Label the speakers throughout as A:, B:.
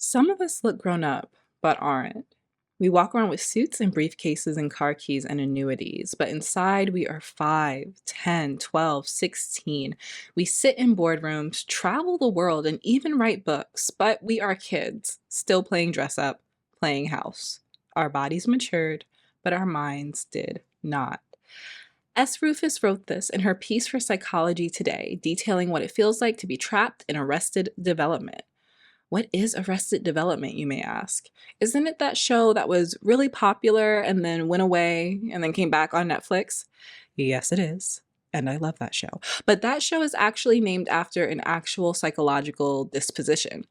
A: Some of us look grown up, but aren't. We walk around with suits and briefcases and car keys and annuities, but inside we are 5, 10, 12, 16. We sit in boardrooms, travel the world, and even write books, but we are kids, still playing dress up, playing house. Our bodies matured, but our minds did not. S. Rufus wrote this in her piece for Psychology Today, detailing what it feels like to be trapped in arrested development. What is Arrested Development, you may ask? Isn't it that show that was really popular and then went away and then came back on Netflix? Yes, it is. And I love that show. But that show is actually named after an actual psychological disposition.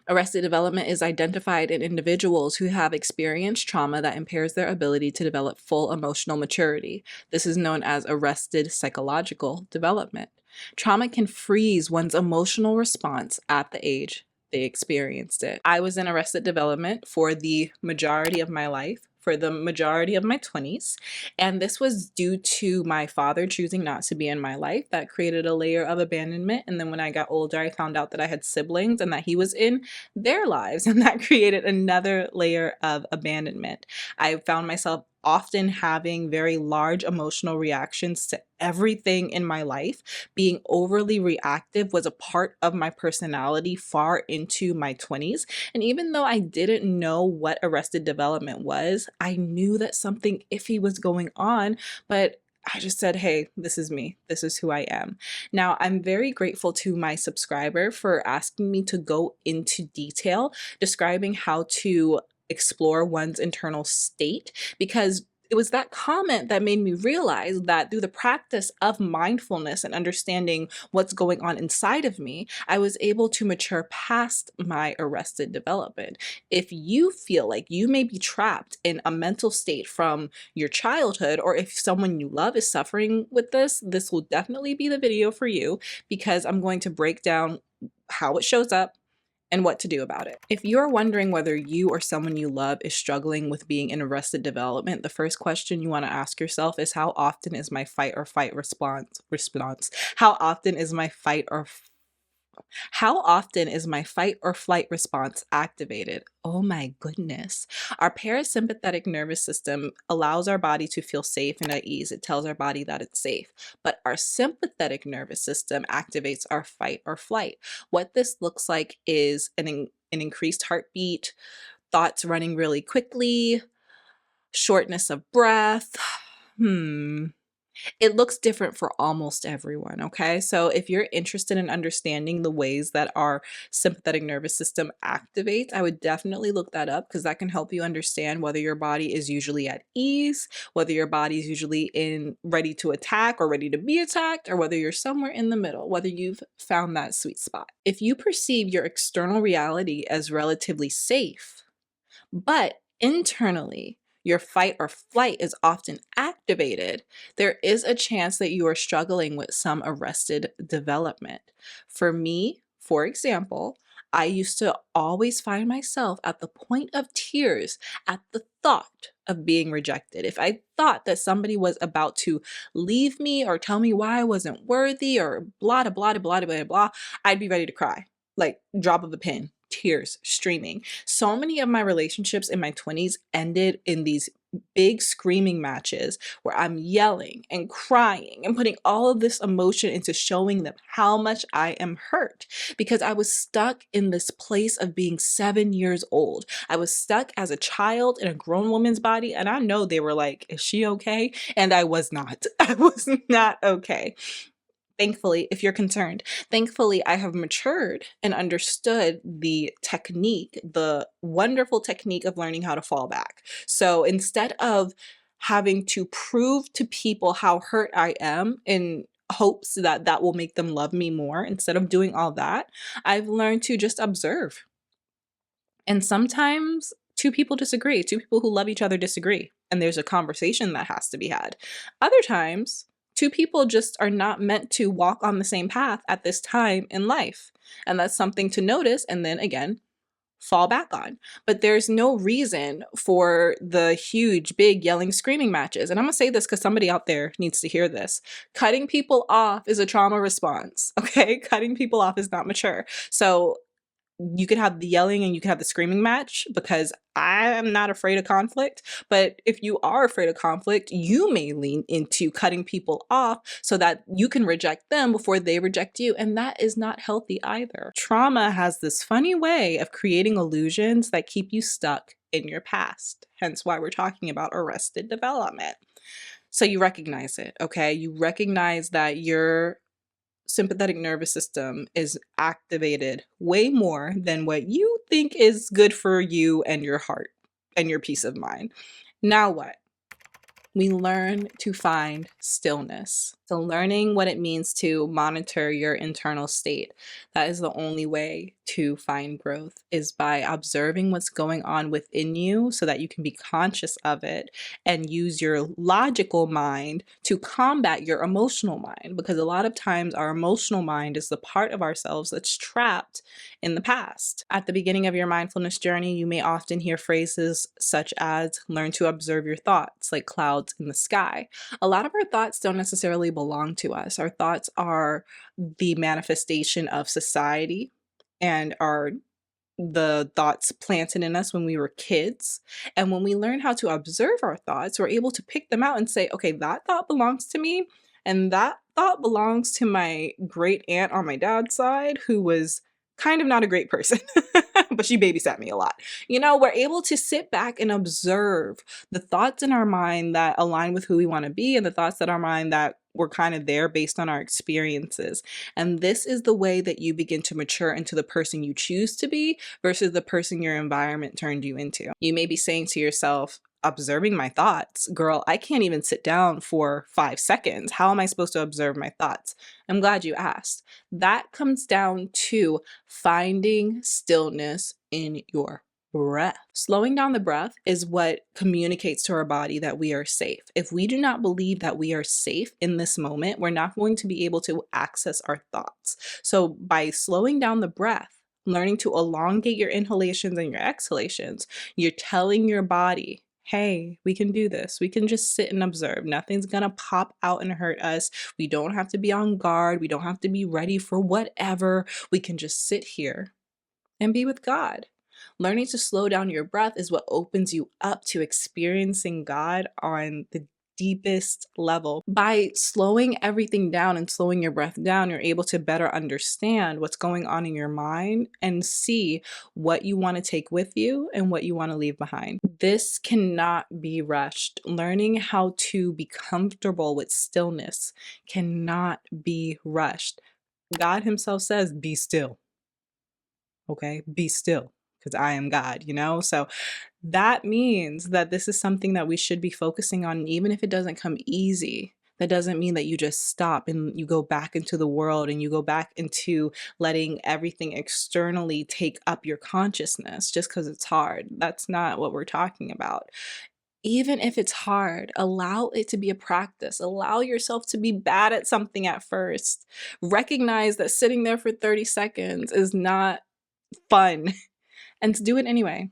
A: Arrested development is identified in individuals who have experienced trauma that impairs their ability to develop full emotional maturity. This is known as arrested psychological development. Trauma can freeze one's emotional response at the age they experienced it. I was in arrested development for the majority of my life, for the majority of my 20s. And this was due to my father choosing not to be in my life. That created a layer of abandonment. And then when I got older, I found out that I had siblings and that he was in their lives. And that created another layer of abandonment. I found myself often having very large emotional reactions to everything in my life. Being overly reactive was a part of my personality far into my 20s. And even though I didn't know what arrested development was, I knew that something iffy was going on, but I just said, hey, this is me. This is who I am. Now, I'm very grateful to my subscriber for asking me to go into detail describing how to explore one's internal state, because it was that comment that made me realize that through the practice of mindfulness and understanding what's going on inside of me, I was able to mature past my arrested development. If you feel like you may be trapped in a mental state from your childhood, or if someone you love is suffering with this will definitely be the video for you, because I'm going to break down how it shows up and what to do about it. If you're wondering whether you or someone you love is struggling with being in arrested development, the first question you want to ask yourself is, how often is my fight or flight response? How often is my fight or flight response activated? Oh my goodness. Our parasympathetic nervous system allows our body to feel safe and at ease. It tells our body that it's safe. But our sympathetic nervous system activates our fight or flight. What this looks like is an increased heartbeat, thoughts running really quickly, shortness of breath. It looks different for almost everyone, okay? So if you're interested in understanding the ways that our sympathetic nervous system activates, I would definitely look that up, because that can help you understand whether your body is usually at ease, whether your body is usually in ready to attack or ready to be attacked, or whether you're somewhere in the middle, whether you've found that sweet spot. If you perceive your external reality as relatively safe, but internally, your fight or flight is often activated, there is a chance that you are struggling with some arrested development. For me, for example, I used to always find myself at the point of tears at the thought of being rejected. If I thought that somebody was about to leave me or tell me why I wasn't worthy or blah, blah, blah, blah, blah, blah, I'd be ready to cry, like drop of a pin. Tears streaming. So many of my relationships in my 20s ended in these big screaming matches where I'm yelling and crying and putting all of this emotion into showing them how much I am hurt, because I was stuck in this place of being 7 years old. I was stuck as a child in a grown woman's body, and I know they were like, is she okay? And I was not. I was not okay. Thankfully, if you're concerned, thankfully, I have matured and understood the technique, the wonderful technique of learning how to fall back. So instead of having to prove to people how hurt I am in hopes that that will make them love me more, instead of doing all that, I've learned to just observe. And sometimes two people disagree, two people who love each other disagree, and there's a conversation that has to be had. Other times, two people just are not meant to walk on the same path at this time in life. And that's something to notice and then again, fall back on. But there's no reason for the huge, big yelling, screaming matches. And I'm gonna say this because somebody out there needs to hear this. Cutting people off is a trauma response, okay? Cutting people off is not mature. So you could have the yelling and you could have the screaming match, because I am not afraid of conflict. But if you are afraid of conflict, you may lean into cutting people off so that you can reject them before they reject you. And that is not healthy either. Trauma has this funny way of creating illusions that keep you stuck in your past. Hence why we're talking about arrested development. So you recognize it, okay? You recognize that your sympathetic nervous system is activated way more than what you think is good for you and your heart and your peace of mind. Now what? We learn to find stillness. So learning what it means to monitor your internal state, that is the only way to find growth, is by observing what's going on within you so that you can be conscious of it and use your logical mind to combat your emotional mind. Because a lot of times our emotional mind is the part of ourselves that's trapped in the past. At the beginning of your mindfulness journey, you may often hear phrases such as learn to observe your thoughts, like clouds in the sky. A lot of our thoughts don't necessarily belong to us. Our thoughts are the manifestation of society and are the thoughts planted in us when we were kids. And when we learn how to observe our thoughts, we're able to pick them out and say, okay, that thought belongs to me. And that thought belongs to my great aunt on my dad's side, who was kind of not a great person, but she babysat me a lot. You know, we're able to sit back and observe the thoughts in our mind that align with who we want to be and the thoughts that our mind that were kind of there based on our experiences. And this is the way that you begin to mature into the person you choose to be versus the person your environment turned you into. You may be saying to yourself, observing my thoughts, girl, I can't even sit down for 5 seconds. How am I supposed to observe my thoughts? I'm glad you asked. That comes down to finding stillness in your breath. Slowing down the breath is what communicates to our body that we are safe. If we do not believe that we are safe in this moment, we're not going to be able to access our thoughts. So by slowing down the breath, learning to elongate your inhalations and your exhalations, you're telling your body, hey, we can do this. We can just sit and observe. Nothing's gonna pop out and hurt us. We don't have to be on guard. We don't have to be ready for whatever. We can just sit here and be with God. Learning to slow down your breath is what opens you up to experiencing God on the deepest level. By slowing everything down and slowing your breath down, you're able to better understand what's going on in your mind and see what you want to take with you and what you want to leave behind. This cannot be rushed. Learning how to be comfortable with stillness cannot be rushed. God Himself says, be still. Okay, be still, because I am God, you know? So that means that this is something that we should be focusing on. And even if it doesn't come easy, that doesn't mean that you just stop and you go back into the world and you go back into letting everything externally take up your consciousness just because it's hard. That's not what we're talking about. Even if it's hard, allow it to be a practice. Allow yourself to be bad at something at first. Recognize that sitting there for 30 seconds is not fun, and to do it anyway.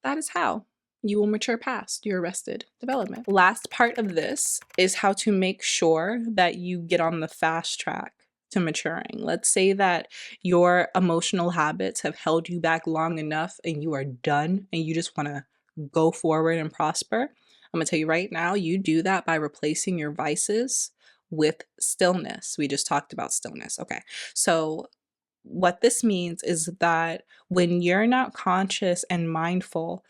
A: That is how you will mature past your arrested development. Last part of this is how to make sure that you get on the fast track to maturing. Let's say that your emotional habits have held you back long enough and you are done and you just want to go forward and prosper. I'm going to tell you right now, you do that by replacing your vices with stillness. We just talked about stillness. Okay. So what this means is that when you're not conscious and mindful,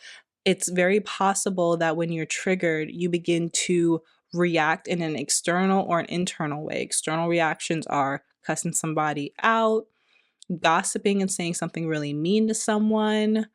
A: it's very possible that when you're triggered, you begin to react in an external or an internal way. External reactions are cussing somebody out, gossiping and saying something really mean to someone.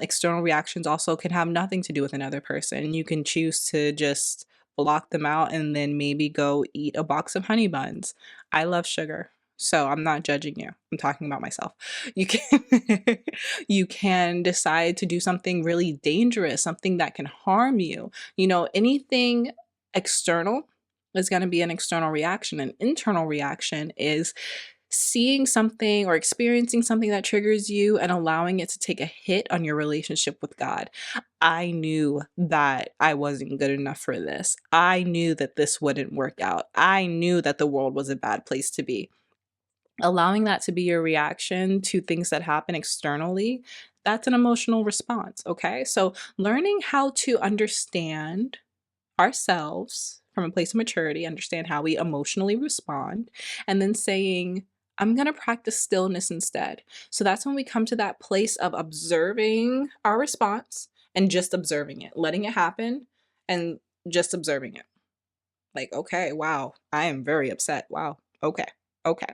A: External reactions also can have nothing to do with another person. You can choose to just block them out and then maybe go eat a box of honey buns. I love sugar, so I'm not judging you. I'm talking about myself. You can you can decide to do something really dangerous, something that can harm you. You know, anything external is going to be an external reaction. An internal reaction is seeing something or experiencing something that triggers you and allowing it to take a hit on your relationship with God. I knew that I wasn't good enough for this. I knew that this wouldn't work out. I knew that the world was a bad place to be. Allowing that to be your reaction to things that happen externally, that's an emotional response, okay? So learning how to understand ourselves from a place of maturity, understand how we emotionally respond, and then saying, I'm going to practice stillness instead. So that's when we come to that place of observing our response and just observing it, letting it happen and just observing it. Like, okay, wow, I am very upset. Wow. Okay. Okay.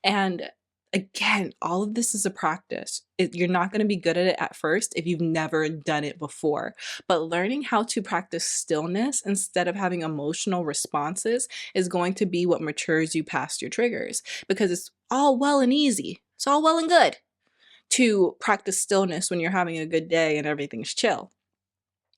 A: And again, all of this is a practice. You're not going to be good at it at first if you've never done it before. But learning how to practice stillness instead of having emotional responses is going to be what matures you past your triggers, because it's all well and easy. It's all well and good to practice stillness when you're having a good day and everything's chill.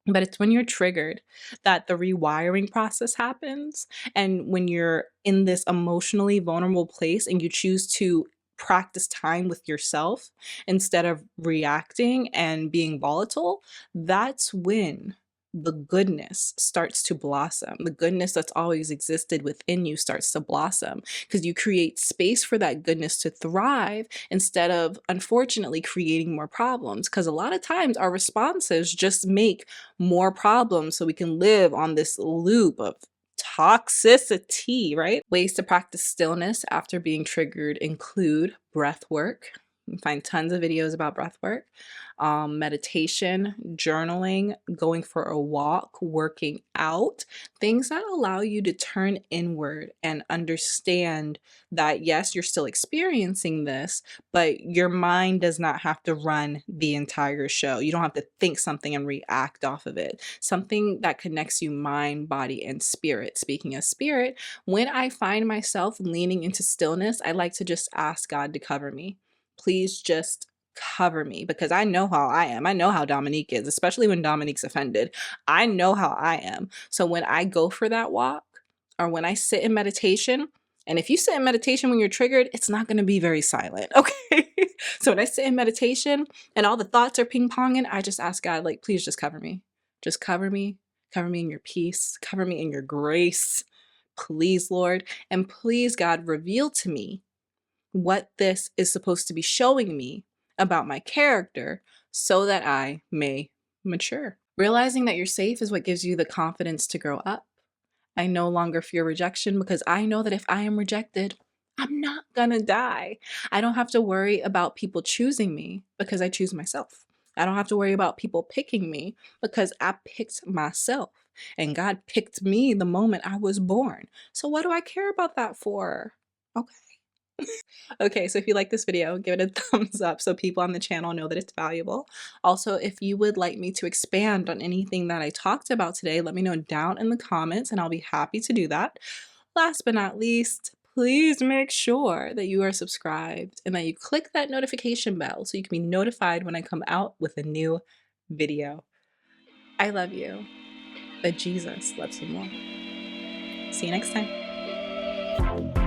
A: But it's when you're triggered that the rewiring process happens. And when you're in this emotionally vulnerable place and you choose to practice time with yourself instead of reacting and being volatile, that's when the goodness starts to blossom. The goodness that's always existed within you starts to blossom because you create space for that goodness to thrive instead of, unfortunately, creating more problems. Because a lot of times our responses just make more problems so we can live on this loop of toxicity, right? Ways to practice stillness after being triggered include breath work. You can find tons of videos about breath work, meditation, journaling, going for a walk, working out, things that allow you to turn inward and understand that, yes, you're still experiencing this, but your mind does not have to run the entire show. You don't have to think something and react off of it. Something that connects you mind, body, and spirit. Speaking of spirit, when I find myself leaning into stillness, I like to just ask God to cover me. Please just cover me, because I know how I am. I know how Dominique is, especially when Dominique's offended. I know how I am. So when I go for that walk or when I sit in meditation, and if you sit in meditation when you're triggered, it's not going to be very silent. Okay. So when I sit in meditation and all the thoughts are ping ponging, I just ask God, like, please just cover me. Just cover me. Cover me in your peace. Cover me in your grace. Please, Lord. And please, God, reveal to me what this is supposed to be showing me about my character so that I may mature. Realizing that you're safe is what gives you the confidence to grow up. I no longer fear rejection because I know that if I am rejected, I'm not gonna die. I don't have to worry about people choosing me because I choose myself. I don't have to worry about people picking me because I picked myself. And God picked me the moment I was born. So what do I care about that for? Okay. Okay, so if you like this video, give it a thumbs up so people on the channel know that it's valuable. Also, if you would like me to expand on anything that I talked about today, let me know down in the comments and I'll be happy to do that. Last but not least, please make sure that you are subscribed and that you click that notification bell so you can be notified when I come out with a new video. I love you, but Jesus loves you more. See you next time.